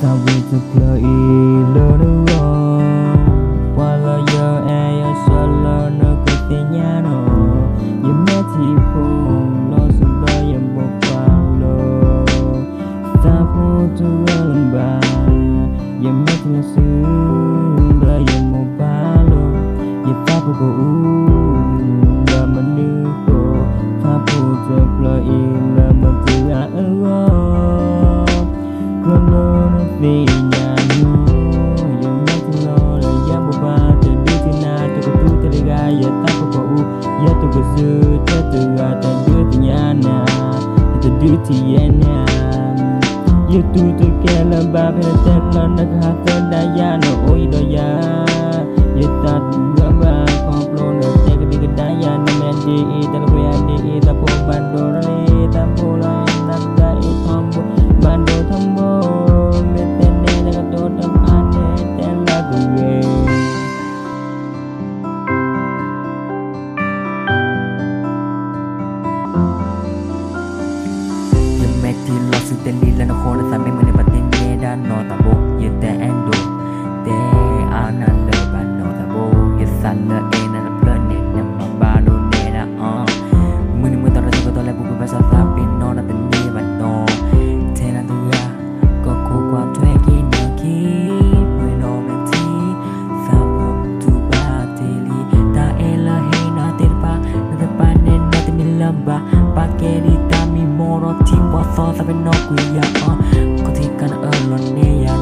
ta vì thực lời lỡ nữa qua lời giờ ai ở sợ lỡ nữa cái tên nhà nó giờ mẹ thì phong lo sự đời giờ bộc qua lo ta phong tu làm bà giờ mẹ thì là sự đời giờ một ba lo giờ ta phong có là mình nữ cô ta phong thực lời là mình tự áo lo vì nhà nó giờ mẹ thì lo là giá bộ ba từ đi thì na tôi có tu từ ga giờ ta có bộ giờ tôi có dư ta từ ga ta đưa từ nhà na ta đưa thì nhà na giờ tôi kể là ba phải tên là nó hát tên đại gia nó ôi đôi gia giờ ta gỡ ba con lo nó chạy cái đi cái đại gia nó men đi ta là quen đi ta po ban đồ đi ta po lại nằm lại thăm ban đồ thăm bố thì lo sự tên đi là nó khô là ta mấy mươi năm tên nghe đã nó ta bố giờ ta ăn đồ te ăn ăn lơ bà nó ta bố giờ san lơ em là plơn nè nằm mà ba đồ nè là mười tao ra cho tao lại bố bà sao ta bên nó là tên nghe bà nó thế là tôi ra có cô qua thuê kia nữa kia mười nó mình chi sao bố tu ba tê li ta e là hay na tê ba nên nó tên mình lâm ba kê đi ta mi moro ti so sa ben no kuya ko ti kan lon ne ya